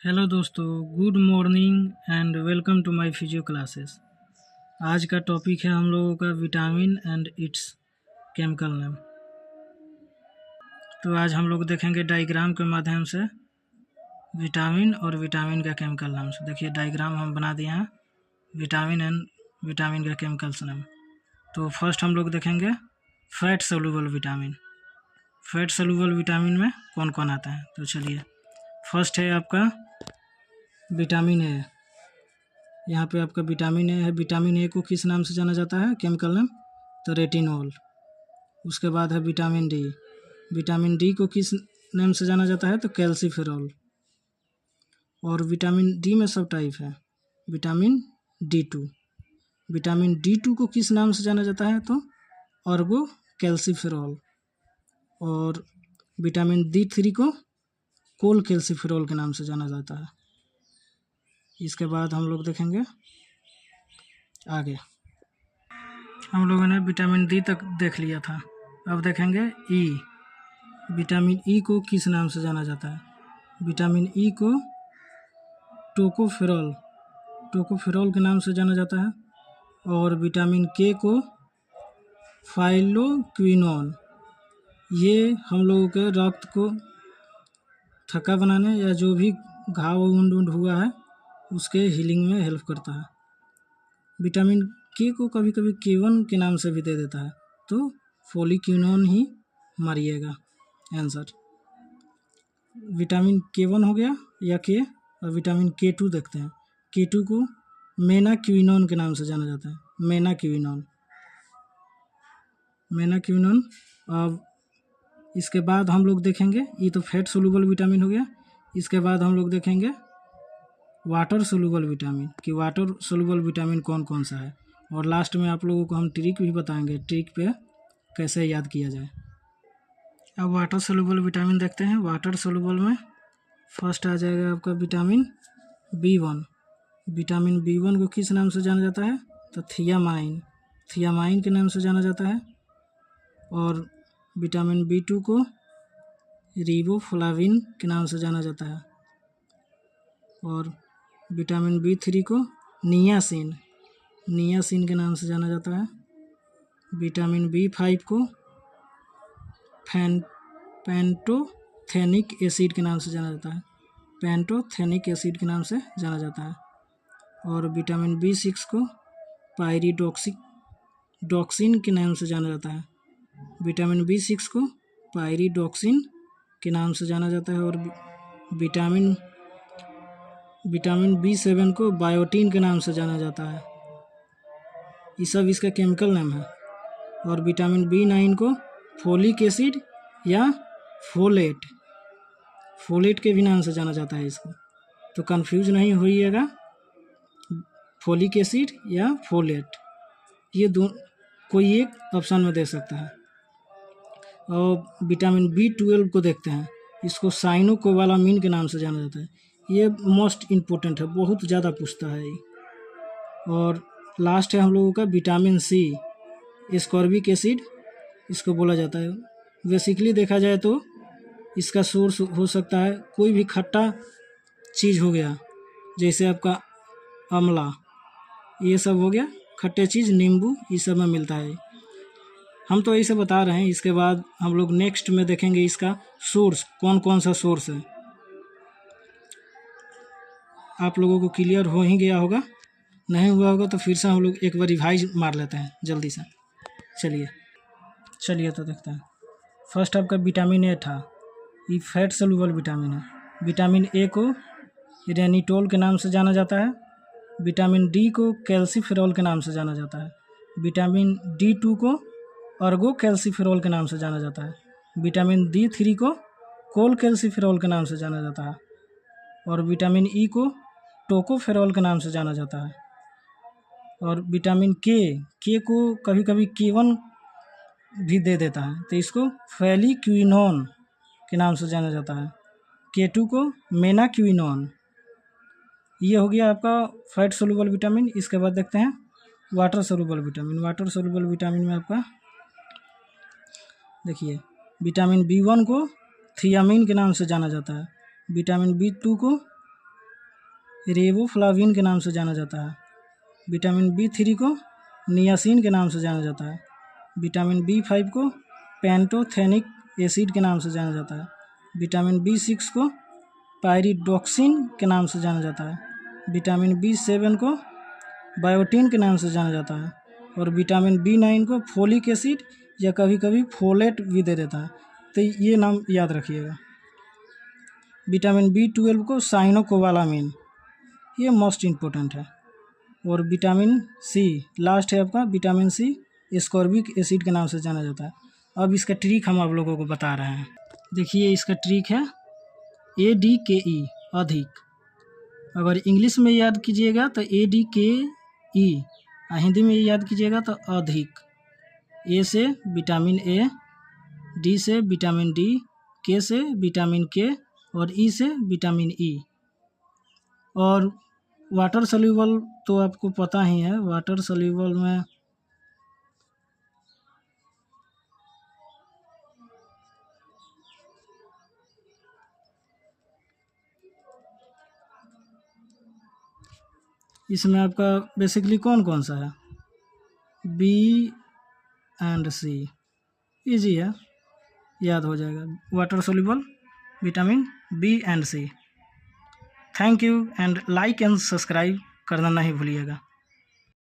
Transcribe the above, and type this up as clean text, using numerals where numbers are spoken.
Hello दोस्तों, good morning and welcome to my physio classes. आज का टॉपिक है हम लोगों का vitamin and its chemical name. तो आज हम लोग देखेंगे डायग्राम के माध्यम से विटामिन और विटामिन का केमिकल नाम से। देखिए डायग्राम हम बना दिए हैं विटामिन एंड विटामिन का केमिकल्स नेम। तो फर्स्ट हम लोग देखेंगे fat soluble vitamin. Fat soluble vitamin में कौन कौन आता है, तो चलिए फर्स्ट है आपका विटामिन ए। यहाँ पे आपका विटामिन ए है। विटामिन ए को किस नाम से जाना जाता है केमिकल नेम, तो रेटिनॉल। उसके बाद है विटामिन डी। विटामिन डी को किस नेम से जाना जाता है, तो कैल्सीफेरॉल। और विटामिन डी में सब टाइप है। Vitamin D two. Vitamin D two को किस नाम से जाना जाता है, तो ऑर्गो कैल्सीफेरॉल। और विटामिन डी थ्री को कोल कैल्सीफेरॉल के नाम से जाना जाता है। इसके बाद हम लोग देखेंगे आगे। हम लोगों ने विटामिन डी तक देख लिया था, अब देखेंगे ई। विटामिन ई को किस नाम से जाना जाता है, विटामिन ई को टोकोफेरॉल के नाम से जाना जाता है। और विटामिन के को फाइलोक्विनोन। ये हम लोगों के रक्त को थक्का बनाने या जो भी घाव वुंड हुआ है उसके हीलिंग में हेल्प करता है। विटामिन के को कभी कभी K1 के नाम से भी दे देता है, तो फोलिक्विनोन ही मारिएगा आंसर। विटामिन K1 हो गया या के। और विटामिन K2 देखते हैं। K2 को मेनाक्विनोन के नाम से जाना जाता है, मेनाक्विनोन। अब इसके बाद हम लोग देखेंगे, ये तो फैट सोल्यूबल विटामिन हो गया। इसके बाद हम लोग देखेंगे वाटर सोल्यूबल विटामिन, कि वाटर सोल्यूबल विटामिन कौन कौन सा है। और लास्ट में आप लोगों को हम ट्रिक भी बताएंगे, ट्रिक पे कैसे याद किया जाए। अब वाटर सोल्यूबल विटामिन देखते हैं। वाटर सोल्यूबल में फर्स्ट आ जाएगा आपका विटामिन B1। विटामिन B1 को किस नाम से जाना जाता है, तो थियामाइन के नाम से जाना जाता है। और विटामिन B2 को रिबोफ्लाविन के नाम से जाना जाता है। और विटामिन B3 को नियासिन के नाम से जाना जाता है। विटामिन B5 को पेंटोथेनिक एसिड के नाम से जाना जाता है, पेंटोथेनिक एसिड के नाम से जाना जाता है। और विटामिन B6 को पायरिडॉक्सिन के नाम से जाना जाता है। विटामिन B6 को पायरिडॉक्सिन के नाम से जाना जाता है। और विटामिन B7 को बायोटीन के नाम से जाना जाता है। ये सब इसका केमिकल नाम है। और विटामिन B9 को फोलिक एसिड या फोलेट के भी नाम से जाना जाता है इसको, तो कंफ्यूज नहीं होइएगा। फोलिक एसिड या फोलेट, ये दो कोई एक ऑप्शन में दे सकता है। और विटामिन B12 को देखते हैं, इसको साइनोकोबालामिन के नाम से जाना जाता है। ये मोस्ट इम्पोर्टेंट है, बहुत ज़्यादा पूछता है ये। और लास्ट है हम लोगों का विटामिन C, एस्कॉर्बिक एसिड इसको बोला जाता है। बेसिकली देखा जाए तो इसका सोर्स हो सकता है कोई भी खट्टा चीज़ हो गया, जैसे आपका आंवला, ये सब हो गया खट्टे चीज़, नींबू, ये सब में मिलता है। हम तो ऐसे बता रहे हैं। इसके बाद हम लोग नेक्स्ट में देखेंगे इसका सोर्स, कौन कौन सा सोर्स है। आप लोगों को क्लियर हो ही गया होगा, नहीं हुआ होगा तो फिर से हम लोग एक बार रिवाइज मार लेते हैं जल्दी से। चलिए तो देखते हैं। फर्स्ट आपका विटामिन ए था, ये फैट सोल्यूबल विटामिन है। विटामिन ए को रेनिटोल के नाम से जाना जाता है। विटामिन डी को कैल्सीफेरॉल के नाम से जाना जाता है। विटामिन D2 को अर्गो कैल्सीफेरॉल के नाम से जाना जाता है। विटामिन D3 को कोल कैल्सीफेरॉल के नाम से जाना जाता है। और विटामिन ई को टोकोफेरॉल के नाम से जाना जाता है। और विटामिन के को कभी कभी K1 भी दे देता है, तो इसको फेलिक्विनोन के नाम से जाना जाता है। K2 को मेनाक्विनोन। ये हो गया आपका फैट सोल्यूबल विटामिन। इसके बाद देखते हैं water soluble vitamin. Water soluble vitamin में आपका देखिए विटामिन B1 को थियामिन के नाम से जाना जाता है। विटामिन B2 को रेबोफ्लाविन के नाम से जाना जाता है। विटामिन B3 को नियासिन के नाम से जाना जाता है। विटामिन B5 को पैंटोथेनिक एसिड के नाम से जाना जाता है। विटामिन B6 को पायरिडॉक्सिन के नाम से जाना जाता है। विटामिन B7 को बायोटिन के नाम से जाना जाता है। और विटामिन B9 को फोलिक एसिड या कभी कभी फोलेट भी दे देता है, तो ये नाम याद रखिएगा। विटामिन B12 को साइनोकोबालामिन, ये मोस्ट इम्पोर्टेंट है। और विटामिन C लास्ट है आपका, विटामिन C एस्कॉर्बिक एसिड के नाम से जाना जाता है। अब इसका ट्रिक हम आप लोगों को बता रहे हैं। देखिए इसका ट्रिक है ADKE, अधिक। अगर इंग्लिश में याद कीजिएगा तो ADKE, हिंदी में याद कीजिएगा तो अधिक। A से विटामिन A, D से विटामिन D, K से विटामिन K और E से विटामिन E। और वाटर सोल्यूबल तो आपको पता ही है, वाटर सोल्यूबल में इसमें आपका बेसिकली कौन कौन सा है, B एंड C, इजी है, याद हो जाएगा। Water soluble vitamin B and C। Thank you and like and subscribe करना नहीं भूलिएगा।